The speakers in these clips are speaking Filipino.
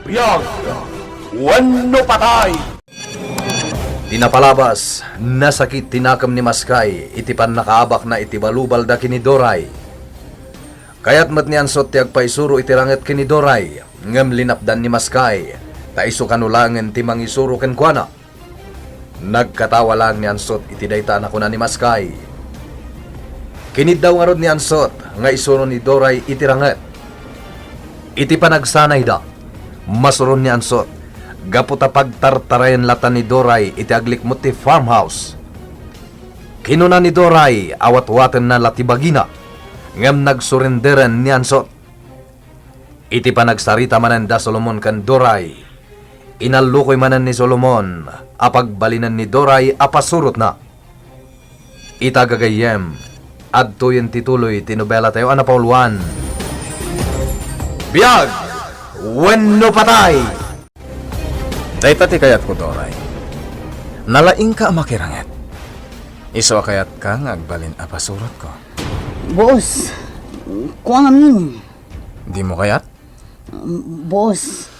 Biyag! Wano patay! Tinapalabas, nasakit tinakam ni Maskay, itipan nakaabak na itibalubal da kini Doray. Kayat mat niyan sot ti agpaisuro itiranget kini Doray, ngem linapdan ni Maskay, ta iso kanulangen ti mangisuro ken kuana. Nagkatawa lang niyan sot itidayta na kuna ni Maskay. Kinid daw nga rod niyan sot, nga isuro ni Doray itiranget. Iti panagsanay da, masuron niyan sot, gaputa pagtartarayan lata ni Doray iti aglikmot ti farmhouse. Kinuna ni Doray awat-waten na latibagina ngem nagsurrenderan ni Ansot. Iti panagsarita manan da Solomon kan Doray. Inalukoy manan ni Solomon apagbalinan ni Doray apasurot na. Itagagayem adto yung tituloy tinobela tayo anapauluan. Biyag! Wenno patay! Dahita ti kayat ko, Doray. Nalaing ka makiranget. Iso kayat ka nga agbalin apasurot ko. Boss, kuang amin. Di mo kayat? Boss,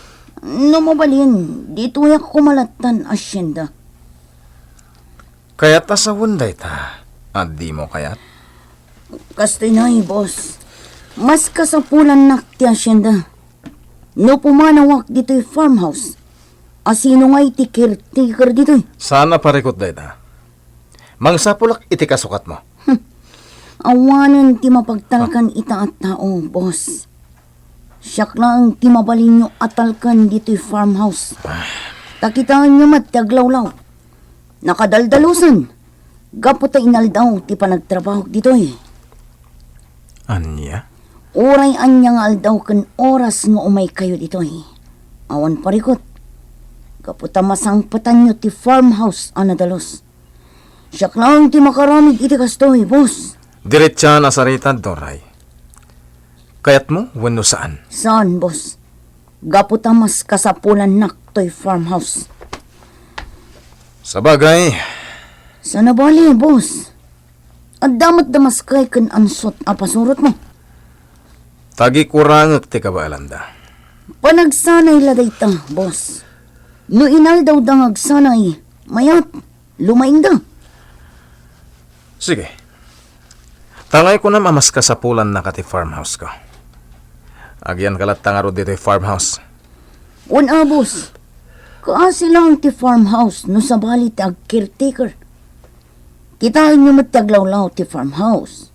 no mabalin, dito yak kumalatan asyenda. Kayat asawon dayta. At di mo kayat? Kastinay, boss. Mas kasapulan nak ti asyenda. No pumanawak dito yung farmhouse. Asino nga iti caretaker dito. Sana parikot dayta. Mangsapulak iti kasukat mo. Awanan ti mapagtalkan ita at tao, boss. Siyak lang ti mabalin nyo atalkan dito yung farmhouse. Takitaan nyo matyaglawlaw. Nakadaldalusan. Gapot ay inaldaw ti panagtrabaho dito eh. Anya? Oray anya nga aldaw kan oras nga umay kayo dito eh. Awan parikot. Kaputa masangpatan nyo ti farmhouse anadalos. Siyak lang ti makaramid iti kastoy, boss. Diretsa na sarita, Doray. Kayat mo, wano saan? Saan, boss? Kaputa mas kasapulan nak to'y farmhouse. Sa bagay, Sana bali, boss. At damat damas kay kan ansot apasurot mo. tagi kurangak ti kabaalanda. Panagsanay laday ta, boss. No inal daw dangagsanay, mayat, lumaing da. Sige. Tangay ko na mamas kasapulan na kati farmhouse ko. Agyan kalat tangaro dito yung farmhouse. Wan boss. Kaasi lang ti farmhouse no sa bali ti ag-caretaker. Kitaan nyo mataglawlaw ti farmhouse.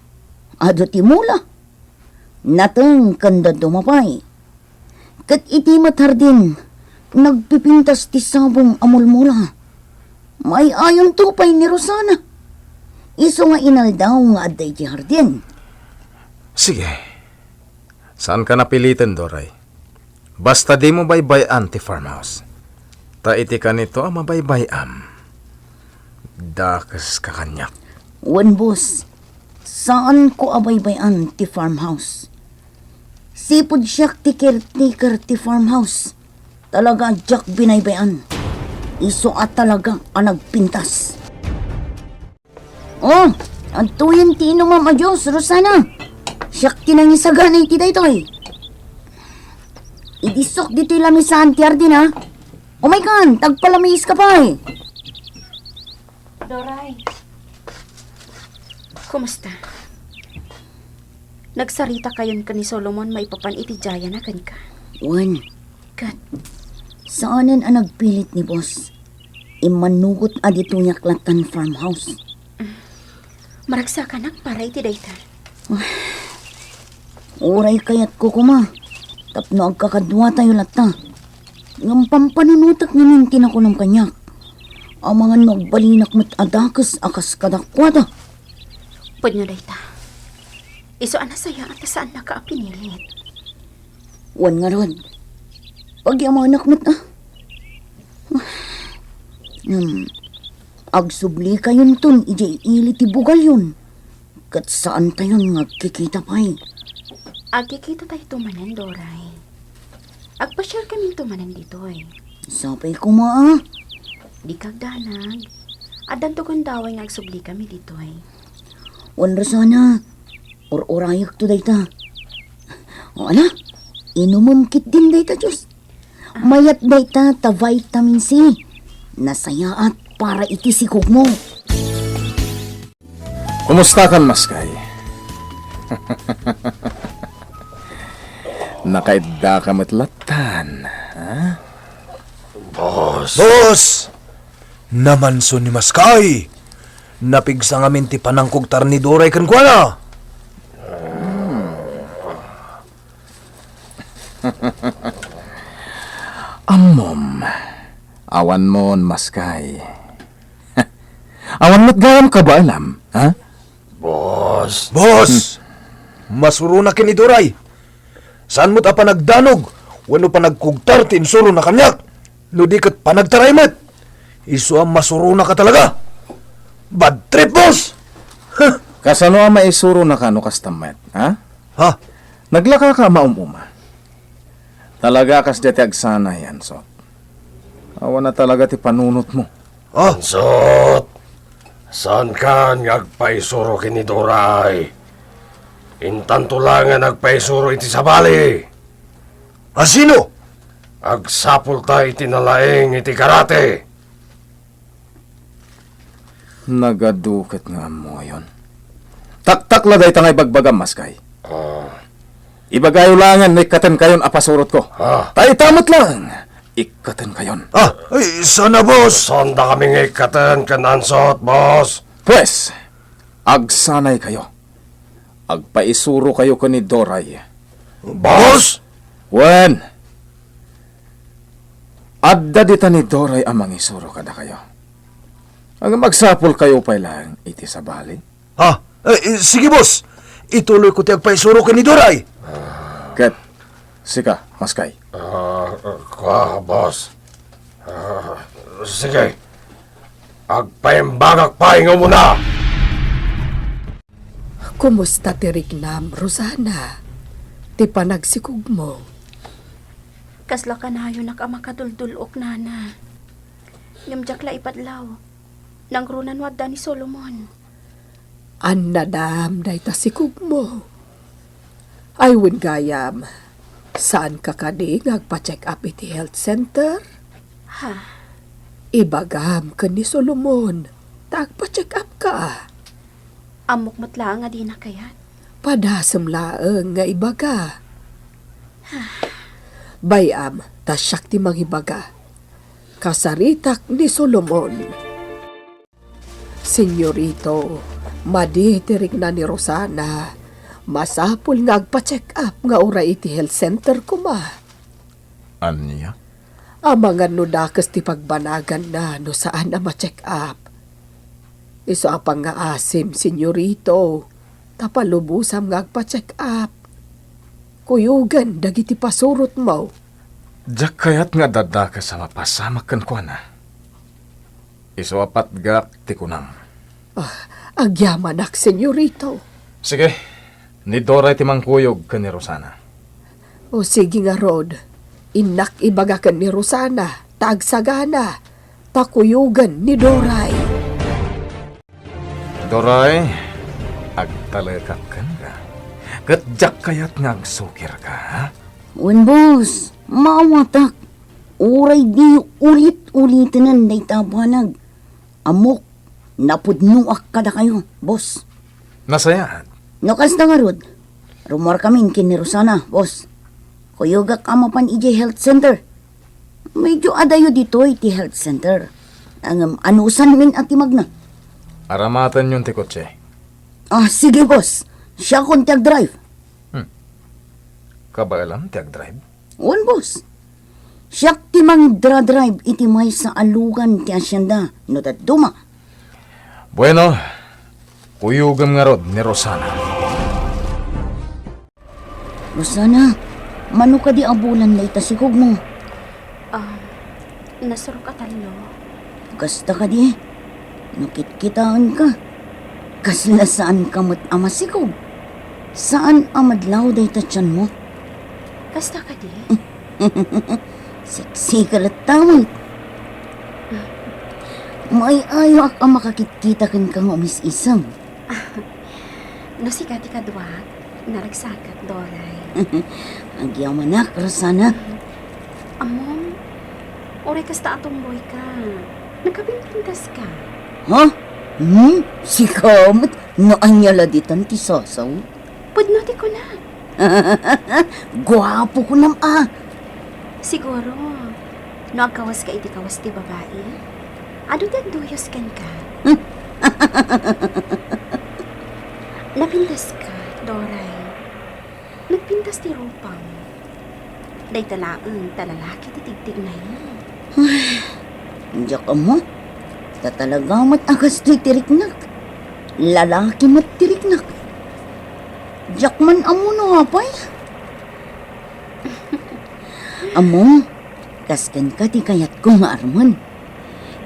Ado ti mula. Natang kanda dumapay. Kat iti matardin, nagpipintas ti sabong amulmula. May ayon tupay ni Rosana. Iso nga inaldaw nga aday ti hardin. Sige. Saan ka napilitin, Doray? Basta di mo baybayan ti farmhouse. Ta iti ka nito ang mabaybayam. Dakas ka kanyak. Wan boss, saan ko abaybayan ti farmhouse? Sipod siyak ti caretaker ti farmhouse. Talaga jak binaybayan. Iso at talaga ang nagpintas. Oh, antuyan ti inumam a Diyos, Rosana. Siyak tinangisaganay ti daytoy. Idisok dito lamisan ti Ardin ha. Oh my God, tagpalamis ka pa eh. Doray. Kumusta? Nagsarita kayon ka ni Solomon maipapan iti jaya na kan ka. Wan, Kat, saanan ang nagpilit ni boss? Imanugot adito niya klatan farmhouse. maragsa ka nak para iti dayta. Uray kayat ko kuma. Tapno agkakadwa tayo lata. Ngam pampanunutak namin tinako ng kanyak. Ang mga nagbalinak mat adakas akas kadakwada. Pwede na dayta. Iso ana saya at saan na ka pinilit. Wan nga ron. Pagyamanak mat agsubli kayon ton ijay ili ti bugal yun. Kat saan tayo ngagkikita pa'y. Agkikita tayo tumanan, Doray. Agpa-share kami tumanan dito eh. Sapay ko maa. Di kagdanag. Adan to kung daway nga agsubli kami dito eh. Wan Rosana. Or-orayak to dayta. O ala, inumamkit din dayta Diyos. Mayat dayta ta vitamin C. Nasayaat para iti sikog mo. Kumusta kan, Maskay? Nakaidda ka matlatan. Boss! Namanso ni Maskay. Napigsa nga minti panangkugtar ni Doray kan kwa na. Amom. Awan mon, Maskay. Awan mo't gayam ka ba alam? Ha? Boss, Boss! Masuro na kini Doray. Saan mo't pa nagdanog? Wano pa nagkugtar tinsuro na kanyak? No di kat pa nagtaraymat. Iso ang masuro na ka talaga. Bad trip, boss! Kasano ang maisuro na kano kastamet? Ha? Ha? Naglaka ka maumuma. Talaga kas dati agsana yan, so. Awan na talaga ti panunot mo. Ha? Ansot, saan ka nagpaisuro kini Doray? Intanto lang nga nagpaisuro iti sabali. Sino? Agsapul ta iti nalaeng iti karate. Nagaduket nga mo yon. Taktak lagay tangay bagbagam, Maskay. Ibagayo langan may ikatan kayon apasurot ko. Tayo tamot lang. Ikatan kayon. Ay, sana, boss! Sonda kami ngikatan kan Ansot, boss. Pues, agsanay kayo. Agpaisuro kayo ko ni Doray. Boss! Wen! Adda dita ni Doray ang mangisuro kada kayo. Ang magsapol kayo pa lang iti sa bali. Sige, boss. Ituloy ko tiyag paisuro ka ni Doray. Ket, sika, Maskay. Kwa, boss. Sige. Agpaimbagak pahinga muna. Kumusta ti Rignam, Rosana? Ti panagsikog mo. Kasla ka na yun nakamakadul-dulok, nana. Yamjakla ipadlaw. Nang runan wadda ni Solomon. An nadam day ta sikog mo. Ay win gayam, saan ka kadi ngagpa-check up iti health center? Ha? Ibagam ka ni Solomon, tagpa-check up ka. Amok matla nga di na kayat. Padasam laeng nga ibaga. Bayam, tasyak ti mangibaga. Kasaritak ni Solomon. Senyorito, maditirig na ni Rosana. Masapul nga agpa-check up nga ura iti health center kuma. Anya? Amangan no dakas ti pagbanagan na no saan na ma-check up. Iso apang nga asim, senyorito. Tapalubusam nga agpa-check up. Kuyugan, dagiti pasurot mo. Diyak kayat nga dadaka sa mapasamak kan ko na. Iso apat gak ti kunam. Agyaman ak, senyorito. Sige, ni Doray ti mangkuyog ka ni Rosana. O sige nga, Rod. Inak ibagakan ni Rosana, tagsagana, takuyugan ni Doray. Doray, agtalakak ka nga. Katjak kayat nga agsukir ka, ha? Wen, boss, maawatak. Uray di ulit-ulitinan day tabanag. Amok, napudnuak kada kayo, boss. Nasayaan. Nakas na nga, Rod. Rumor kami kini Rosana, boss. Kuyugak amapan iji health center. Medyo adayo dito iti health center. Ang anusan min ati magna. Aramatan yung ti kotse. Sige, boss. Siya kon tiag drive. Kabailam ti agdrive. Wan, boss. Siya ti mang drive iti may sa alugan ti asyenda. No dat duma. Bueno, kuyugam nga rod ni Rosana. Rosana, mano ka di abulan na itasikog mo. Nasarok ka talo. Kasta ka di. Nakitkitaan ka. Kasla saan ka mo't amasikog? Saan amadlaw day tatyan mo? Kasta ka di? Sexy ka latawit. May ayo ak ang makakitkita kan kang umis-isang. No si Kati Kadwak, naragsakat, Doray. Agyaw manak, Rosana. Amon, oray kasta atong boy ka. Nagkapimpintas ka. Ha? Si Kamot, naanyala ditan ti Sasaw. Pudnoti ko na. Gwapo ko nam Siguro, nagkawas ka iti kawas ti babae. Ado duyos kan ka. Napintas ka, Doray. Nagpintas ti rupang. Day talaang talalaki ti tigtig na yun. Diyak mo, tatalaga mat agas to'y tiriknak. Lalaki mat tiriknak. Diyak man amo no hapay. Amo, kaskan ka ti kayat ko nga arman.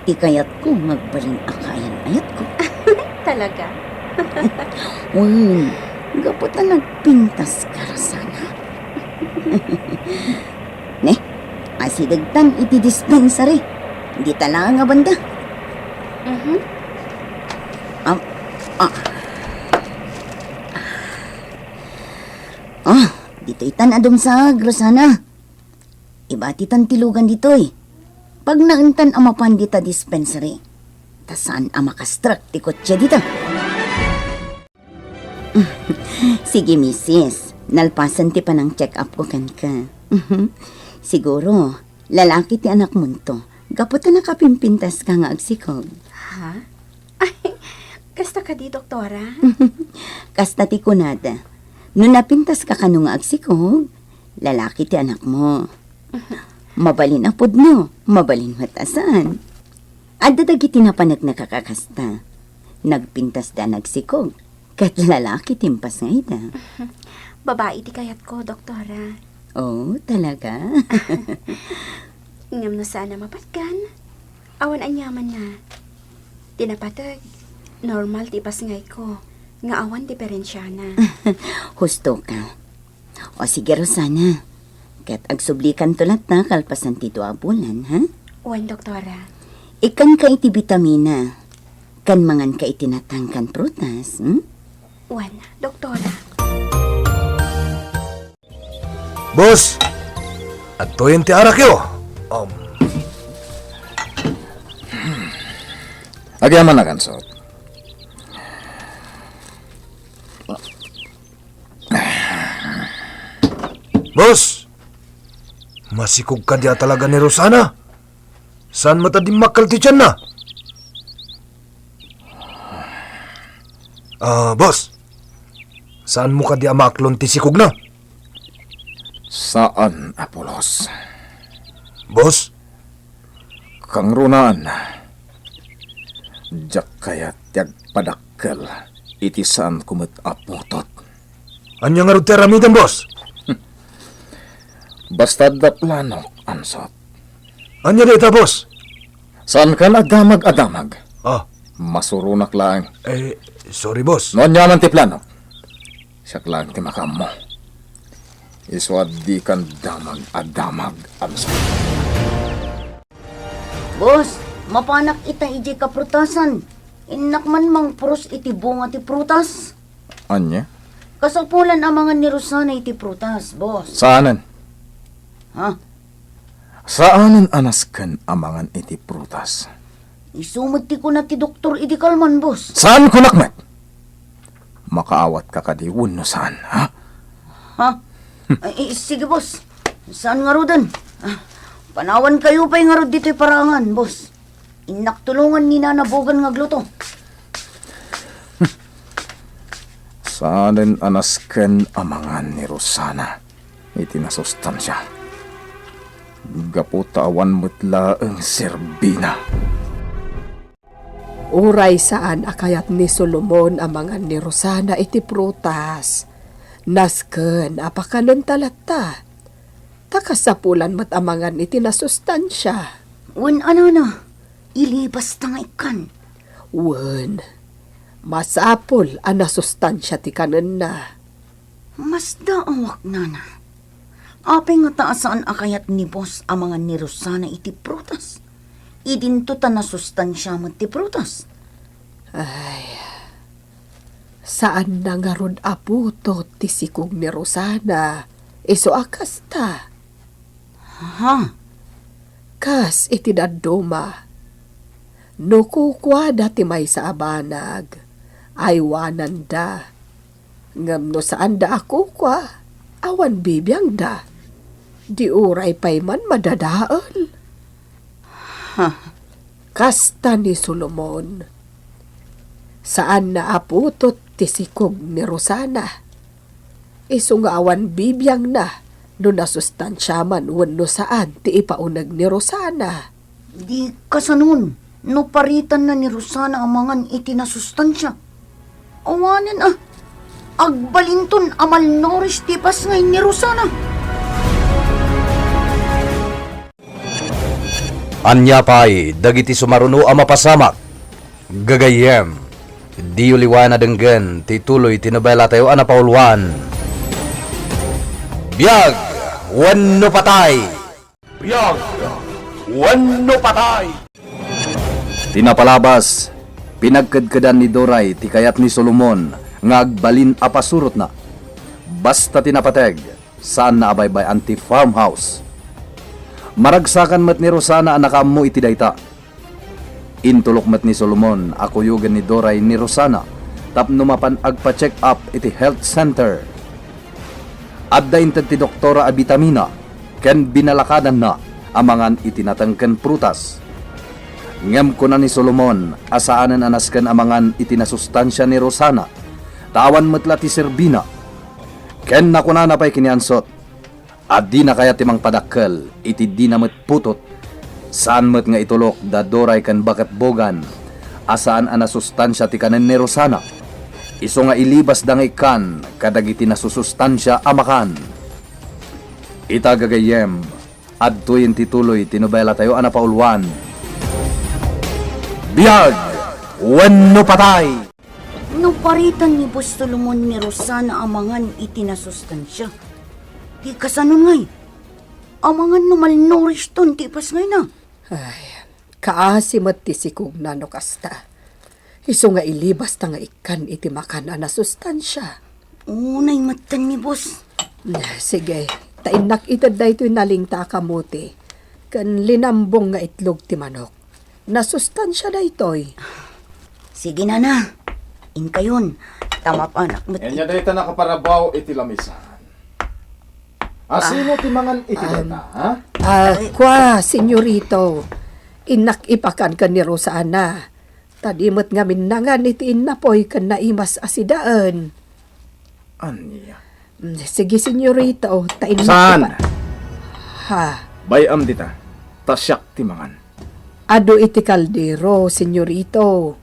Ti kayat ko magbalin akayan ayat ko. Talaga? Uy, gapot na nagpintas ka rasana. Ne, asidagtan iti dispensary. Di talaga nga banda. Dito itan adong sa grosana. Ibati tan tilugan ditoy. Pag nauntan amapan dita dispensary, tasaan amakastrak ti kotse dito. Sige, misis. Nalpasan ti pa ng check-up ko kan ka. Siguro, lalaki ti anak mo to. Gapot na nakapimpintas ka nga agsikog. Ha? Ay, kasta ka di, doktora? Kasta ti kunada. Nung napintas ka kanong agsikog, lalaki ti anak mo. Mabalin apod mo, mabalin matasan. At dadagiti na panag nakakakasta. Nagpintas da nagsikog, kat lalaki timpas nga ita. Babae ti kayat ko, doktora. Oh, talaga? Ngam na sana mapatkan. Awan anyaman na. Tinapatag, normal ti pasngay ko. Nga awan diferensya na. Husto ka. O sige, Rosana. Kat agsublikan tulat na kalpasan ti 2 bulan, ha? Wan, doktora. Ikan ka iti vitamina. Kan mangan ka iti natangkan prutas, Wan, doktora. Boss! At toyin ti arak yo! Agyaman na kansot. Boss! Masikog ka diya talaga ni Rosana. Saan matadimakal ti tiyan na? Boss. Saan mo ka diya maaklon ti sikog na? Saan, Apolos? Boss? Kang runaan. Diyak kaya tiyag padakkel. Iti saan kumit aputot. Anya nga rin teramidan, boss? Basta da plano, ansot. Anya dita, boss? Saan ka nagdamag-adamag? Masurunak lang. Sorry, boss. Noon yaman ti plano. Siyak lang ti makam mo. Iswad di kan damag-adamag, ansot. Boss, mapanak ita iji ka prutasan. Inak man mang pros iti bunga ti prutas. Anya? Kasapulan ang mga ni Rosana iti prutas, boss. Saanan? Ha? Saanan anasken amangan iti prutas? Isumad ti ko na ti doktor iti kalman, boss. Saan ko nakmet? Makaawat ka kadiwun no saan, ha? Ha? Sige, boss. Saan nga rodan? Panawan kayo pa'y nga rod dito'y parangan, boss. Inaktulungan ni nanabogan nga gluto. Saanan anasken amangan ni Rosana iti nasustansya. Gaputawan mutla ang serbina. Uray saan akayat ni Solomon amangan ni Rosana iti prutas. Nasken apakanon talata. Takasapulan mat amangan iti nasustansya. Wen ano na, ilibas ta nga ikan. Wen, masapol ang nasustansya ti kanon na. Mas daawak na na. Apay nga taasaan akayat ni boss ang mga ni Rosana iti prutas. Idinto ta na sustansya mo ti prutas. Saan na nga rod aputo ti sikog ni Rosana? Iso akas ta. Ha? Kas iti daduma. No kukwa dati may sa abanag. Aywanan da. Ngam no saan da ako kwa. Awan bibiyang da. Di uray pa'y man madadaol. Kasta ni Solomon. Saan na aputot ti sikog ni Rosana. Isu nga awan bibiyang na no nasustansya man wenno saan ti ipaunag ni Rosana. Di kasanon, no paritan na ni Rosana amangan iti nasustansya. Awanan agbalinton amal noris tipas ngay ni Rosana. Anya pa'y dagiti sumaruno a mapasamak. Gagayem, di uliwana denggen, tituloy tinobela tayo anapaulwan. Biyag, wenno patay! Biyag! Wenno patay! Tinapalabas, pinagkadkadan ni Doray ti kayat ni Solomon nga agbalin apasurot na. Basta tinapateg, saan na abaybay anti farmhouse. Maragsakan mat ni Rosana ang nakaammo iti dayta. Intulok mat ni Solomon akuyugan ni Doray ni Rosana tapno mapan agpa-check up iti health center. Adda inted ti doktora a bitamina ken binalakadan na amangan itinatangken prutas. Ngem kuna ni Solomon asaanan anasken amangan itinasustansya ni Rosana tawan metla ti serbina. Ken nakuna na pa'y kiniansot adi na kaya timang padakkel iti di na met putot saan met nga itulok da Doray ken baket bogan asaan anasustansya ti kanen ni Rosana. Iso nga ilibas da nga ikan kadagiti nasusustansya amakan. Ita gagayem adtoy tituloy tinobela tayo anapaulwan. Biyag! Wenno patay! No paritan ni Boss Solomon ni Rosana amangan iti nasustansya. Di kasanon ngay. Amangan no malnourished ton tipas ngay na. Ay, kaasimat ti sikog na no kasta. Iso nga ilibas ta nga ikan iti makan na sustansya. Unay matan ni Boss. Sige, tainak itad da ito'y nalingta kamuti. Kan linambong nga itlog ti manok. Nasustansya da ito'y. Sige na. Inkayon. Tama pa anak mo. Enya dayta nakaparabaw iti lamisan. Asino ti mangan iti dayta, ha? Kwa, senyorito. Inak ipakan ka ni Rosana. Tadimot nga minangan iti inapoy kan naimas asidaan. Anya? Sige, senyorito. Tainak Saan? Ha? Bayam dita. Tasyak ti mangan. Ado iti kaldero, senyorito.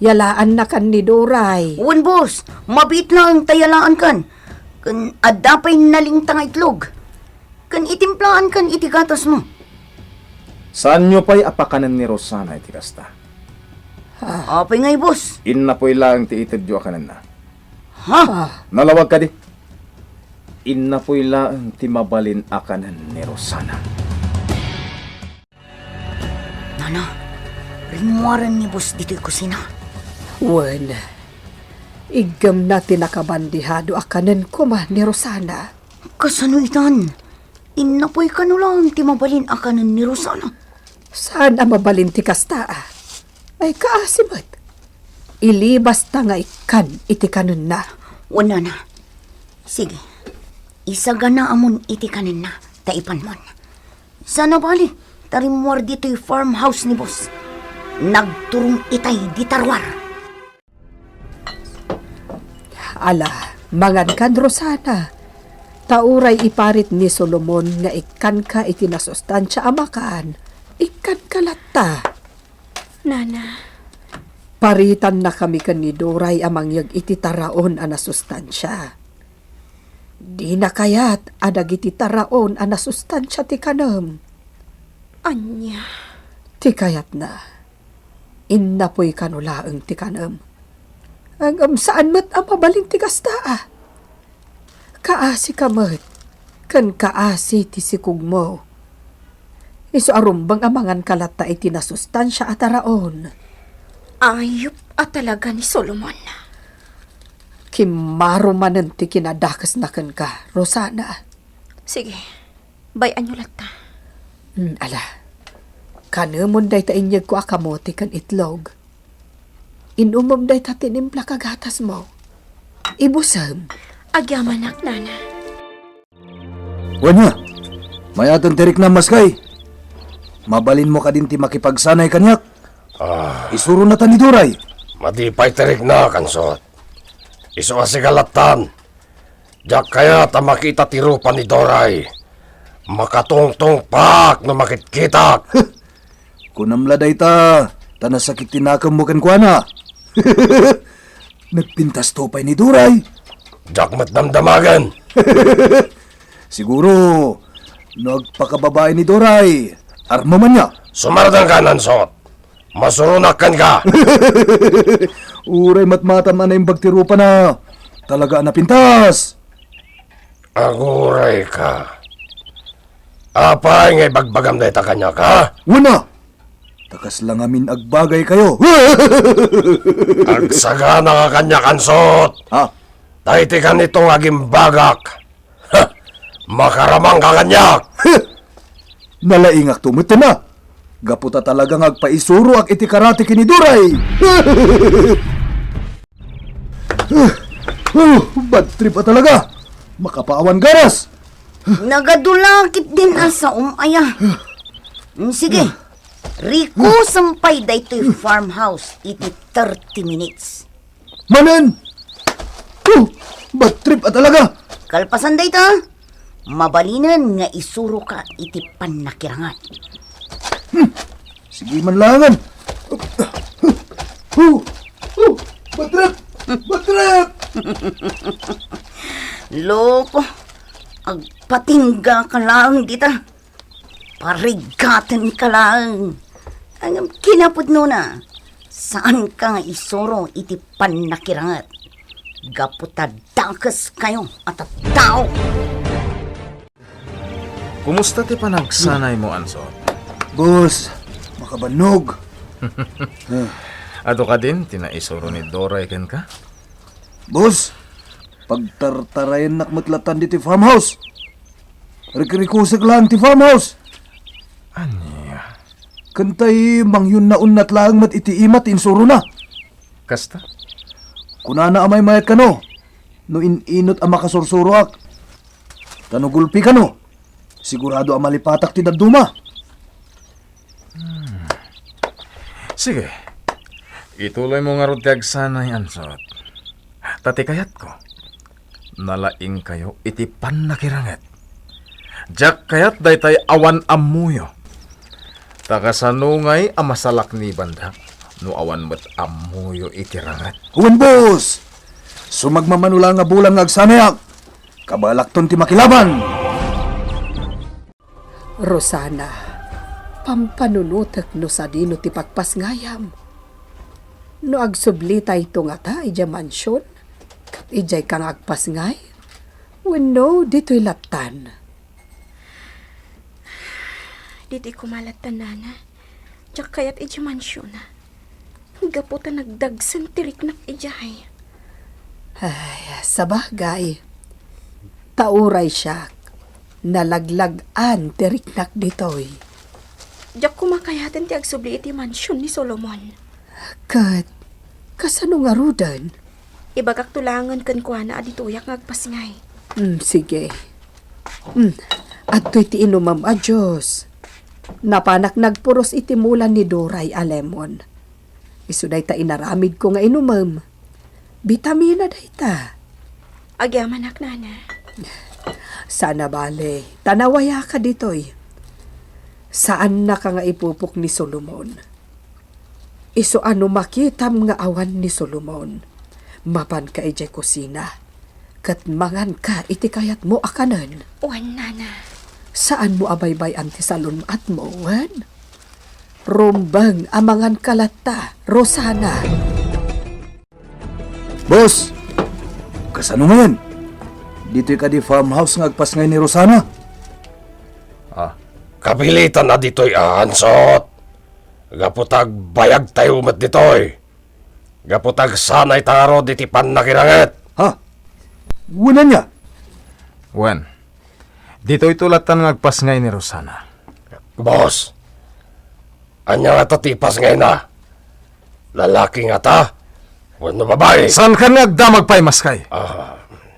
Yalaan na kan ni Doray. Uwan, Boss. Mabit lang ang tayalaan kan. Kan adapay nalingtang itlog. Kan itimplaan kan iti gatas mo. Saan nyo pa'y apakanan ni Rosana iti kasta? Apay ngay, Boss. Inna po'y lang ti itadyo akanan na. Ha? Nalawag ka di. Inna po'y lang ti mabalin akanan ni Rosana. Nana, rinwaran ni Boss dito'y kusina. Wen, igam na tinakabandihado akanan ko ma ni Rosana. Kasano itan? Inapoy ka no lang timabalin akanan ni Rosana. Saan ang mabalin ti kasta? Ay kaasibat. Ilibas ta nga ikan iti kanon na. Wala na. Sige. Isaga na amon iti kanin na. Taipan mon. Sana bali. Tarimwar dito'y farmhouse ni Boss. Nagturong itay di tarwar. Ala, mangan kan Rosana. Tauray iparit ni Solomon nga ikan ka iti nasustansya amakan. Ikan kalata. Nana, Paritan na kami kan ni Doray amangyag iti taraon a nasustansya. Di na kayat adag iti taraon a nasustansya ti kanam. anya. Ti kayat na. Innapoy kanulaang ti kanam. Ang saan mat ang mabalin ti kasta. Kaasi ka mat. Kan kaasi ti sikug mo. Isu arumbang amangan kalata iti nasustansya at taraon. Ayop at talaga ni Solomon. Kimaro manen ti kinadakas na kan ka, Rosana. Sige, bayan nyo lata. Ala, Kanamon day ta inyag ko akamote kan itlog. Inumom day ta tinimpla kagatas mo. Ibusam. Agyaman nak, nana. Wanya, may atang tirik na maskay. Mabalin mo ka din ti makipagsanay kanyak. Isuro na ta ni Doray. Madipay terik na, kansot. Iso asigalatan. Diyak kaya ta makita tirupan ni Doray. Makatungtong pak no makitkitak. Kunamla day ta, tanasakit tinakam mo kan kuana. Nagpintas topay ni Doray. Diyak matdamdamagan. Siguro, nagpakababae ni Doray. Arma man niya. Sumaradang ka, Nansot. Masurunakan ka. Uray matmatam na yung bagtirupa na. Talaga na pintas. Aguray ka. Apay ngay bagbagam na kanya ka? Wala. Takas lang amin agbagay kayo. Agsagana ka kanya, Kansot. Ha? Taiti ka nitong aging bagak. Ha! Makaramang ka kanyak. Nalaingak tumutin na. Gaputa talagang agpaisuro ak iti karate kini Duray. Bad trip pa talaga. Makapaawan garas. Nagadulakit din asa umaya. Sige. Rico, sampay da ito'y farmhouse. Iti 30 minutes. Manan! Bad trip pa talaga. Kalpasan da ito. Mabalinan nga isuro ka iti panakirangan. Sige man langan. Bad trip! Bad trip! Loko, agpatingga ka lang dita. Parigatan ka lang. Ang kinapod na. Saan ka nga isuro iti panakirangat? Gaputadakas kayo at at tao. Kumusta ti panagsanay mo, Ansot? Boss, makabanog. Ato ka din, tinaisuro ni Doray ken ka? Boss, pagtartarayan nakmatlatan di ti farmhouse. Rikirikusag lang ti farmhouse. Anya? Kantay mangyun na unat lang mat iti imat insuro na. Kasta? Kunana amay mayat ka no. No inot ang makasursuroak. Tanugulpi ka no. Sigurado ang malipatak ti daduma. Sige. Ituloy mo nga rutiag sanay, Ansot. Tati kayat ko. Nalaing kayo iti panakiranget. Diyak kayat daytay awan amuyo. Takasanungay ang masalak ni banda. No awan mo't amuyo iti ranget. Huwan boss! Sumagmamanula nga bulang agsanayak. Kabalakton ti makilaban. Rosana, pampanunutek no sa dino ti pagpasngayam. No agsublita ito nga ta, ija mansyon, kat ijay kang agpasngay. Wenno, dito'y laptan. Diti kumalatan, nana. Diyak kaya't iji mansyon na. Gaputa nagdagsan tirik nak ijay. Ay, sa bagay, tauray siya, nalaglagan tiriknak ditoy. Diyak kumakayatin ti agsubli iti mansyon ni Solomon. Kat, kasano nga rudan? Ibagak tulangan kan kuana adituyak ngagpasngay. Sige. At to'y ti inumam a Diyos. Napanak nagpuros iti mulan ni Doray a lemon. Isuday ta inaramid ko nga inumam. Bitamina day ta. Agyaman ak, nana. Sana bale, tanawaya ka ditoy. Saan na ka nga ipupok ni Solomon? Iso ano makitam nga awan ni Solomon. Mapan ka ijay kusina. Kat mangan ka iti kayat mo akanan. Uwan, nana. Saan mo abaybay anti salon at mo, wan? Rumbang amangan kalata, Rosana. Boss, kasano ngayon? Dito'y ka di farmhouse nga agpasngay ni Rosana. Kapilitan na dito'y Ansot. Gaputag bayag tayo umat dito'y. Gaputag sanay taro diti panakiranget. Ha? Wala niya. Wen, dito itulatan ng agpasngay ni Rosana. Boss, Anya nga tatipas ngayon na. Lalaki nga ta. Wano babae. San ka nagdamag pa'y maskay?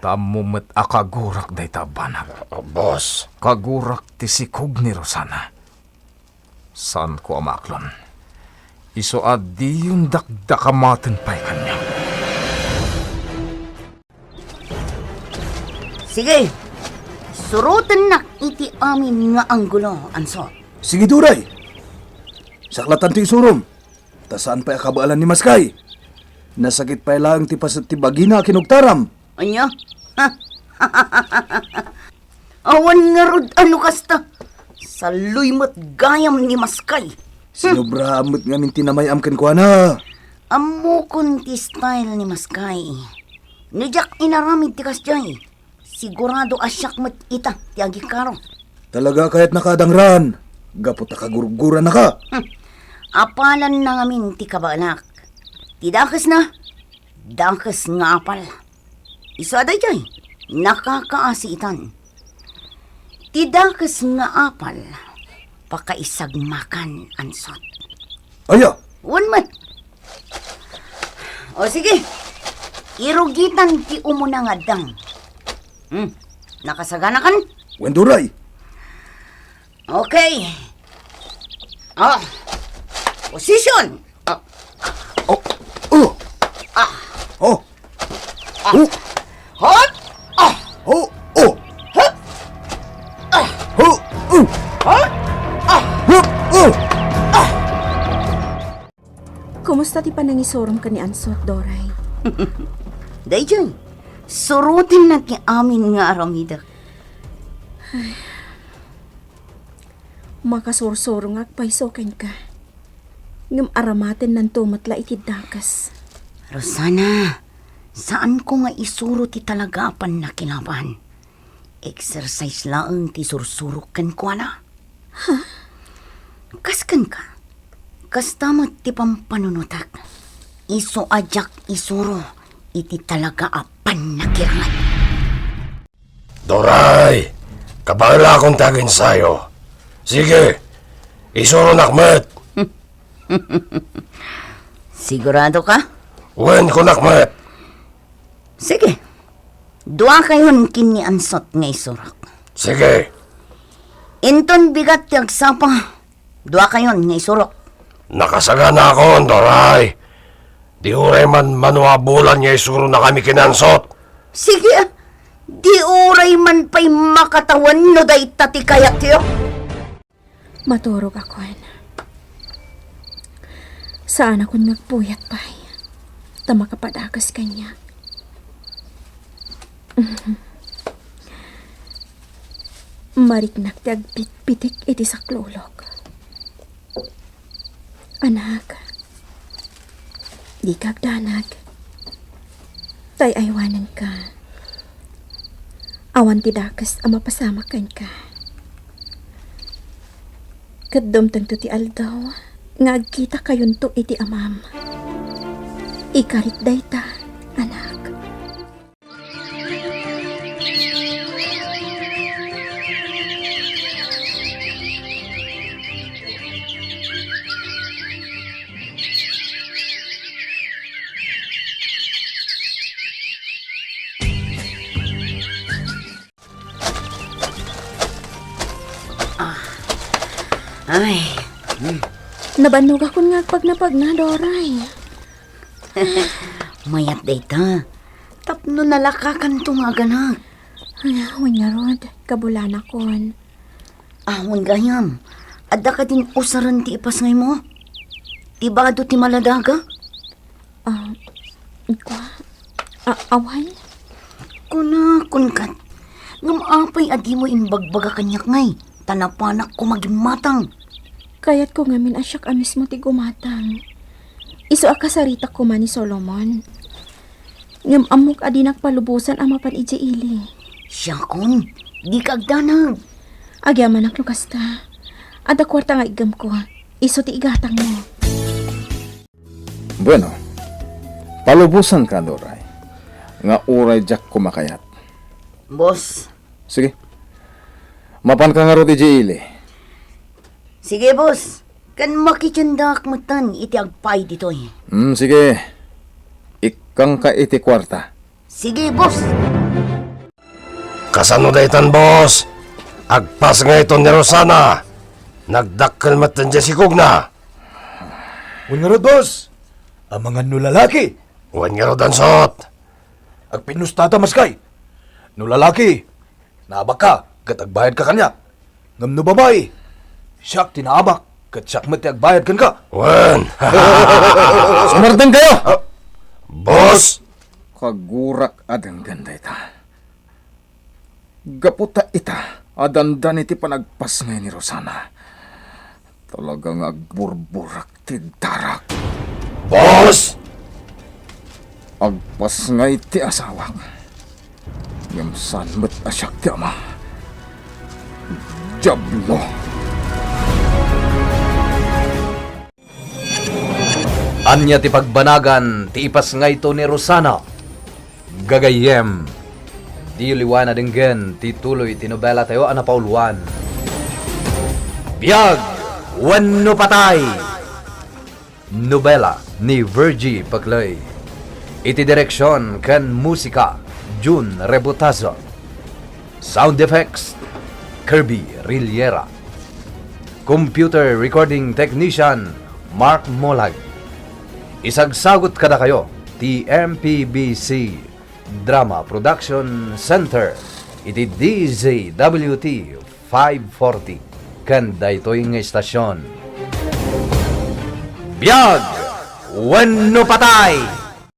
Tamumet akagurak day tabanag. Boss. Kagurak ti sikog ni Rosana. San ko amaklon? Iso adi yung dakdakamaten pa'y kanya. Sige, surutan na iti amin nga anggulo, Ansot. Sige, Duray. Saklatan ti isurom. Ta saan pa akabaalan ni Maskay? Nasakit pa lang ti pasat ti bagina kinugtaram. Anya? Awan nga rod ano kasta. Saluy mo't gayam ni Maskay. Sinobra amot nga minti na may amken ko na. Amo kun ti style ni Maskay. Nijak inaramid ti kasjay. Sigurado asyak mo't ita ti agikaro. Talaga kahit nakadangran. Gapot na kagurguran na ka. Apalan na ngamin ti kabalak. Ti dakas na. Dakas nga apal. Isa day jay. Nakakaasitan. Ti dakas nga apal. Pakaisagmakan, Ansot. Aya, One man. O sige. Irugitan ti umuna nga dang. Nakasagana kan? Wenduray. Okay. Position. Oh. Oh. Oh. Hot. Oh. Oh. Kumusta ti panangisorom ka ni Ansot, Doray? Dayjay. Surutin na ti amin nga aramidak. Makasursuro nga paisoken ka. Ngam aramaten nan tumatla iti dakas. Rosana, saan ko nga isuro ti talagapan na kinaban? Exercise laang ti sursurukan ko na. Kaskan ka. Kastamat ti pampanunutak. Iso ajak isuro iti talaga apan na kirangan. Doray. Kabala akong tagin sa'yo. Sige. Isuro nakmet. Sigurado ka? Wen ko nakmet. Sige. Dua kayon kini Ansot nga isurok. Sige. Inton bigat ti agsapa. Dua kayon nga isurok. Nakasaga na ako, Doray. Di uray man manuabulan niya isuro na kami kinansot. Sige. Di uray man pa'y makatawan no day tati kayak tiyo. Maturog ako, Saan ako nagpuyat pa? Ta makapadagas kanya. Mariknak ti agpit-pitik iti saklulok. Anak, di kagdanag. Tay aywanan ka. Awan ti dakas ang mapasamakan ka. Kadom tanto ti aldaw, nga agkita kayon to iti amam. Ikarit dayta, anak. Ay, Nabanog ako nga pag na, Doray. mayat dayta. Tapno nalakakan to nga ganak. Ay, nga rod, kabulan akon. Ahon gayam. Adda ka din usaran ti ipas ngay mo. Tibado ti maladaga. Away? Kuna, kunkat. Ngamapay adi mo imbagbaga kanyak ngay. Tanapanak ko magimatang. Kaya't ko ngamin asyak amis mo ti gumatang. Iso akasarita ko man ni Solomon. Ngam amok adi nakpalubusan ang mapan ije ili. Siya kun, di kagdanag. Agyaman ak lukasta. Ada kwarta nga igam ko. Iso ti igatang mo. Bueno, palubusan ka, Doray. Nga uray jak kumakayat. Boss. Sige. Mapan ka nga ro ti ili. Sige, boss. Kan makityandak matan iti agpay ditoy. Sige. Ikang ka iti kwarta. Sige, boss. Kasano daytan, boss? Agpas nga ito ni Rosana. Nagdakkel matan dyan si Kugna. Uwan nga rod, boss. Ang mga nulalaki. Uwan nga ro dansot. Ag pinustata maskay. Nulalaki. Naabak ka. Kat agbayad ka kanya. Ngam no babae. Siyak tinaabak. Kat siyak mati agbayad kan ka. Uwan. Sumardang kayo! Boss! Kagurak adang ganda ita. Gaputa ita. Adandan iti panagpas ngay ni Rosana. Talagang agburburak ti darak. Boss! Agpas ngay ti asawak. Yamsan met asyak ti ama. Jablo. Anya ti pagbanagan, ti ipas nga ito ni Rosana. Gagayem. Di liwana dinggen, ti tuloy ti nobela tayo anapauluan. Biyag, wano patay. Nobela ni Virgie Paclay. Iti direksyon kan musika, June Rebutazo. Sound effects, Kirby Riliera. Computer recording technician, Mark Molag. Isagsagot kada kayo, TMPBC Drama Production Center, iti DZWT 540, kanda ito'y nga istasyon. Biyag! Wano patay!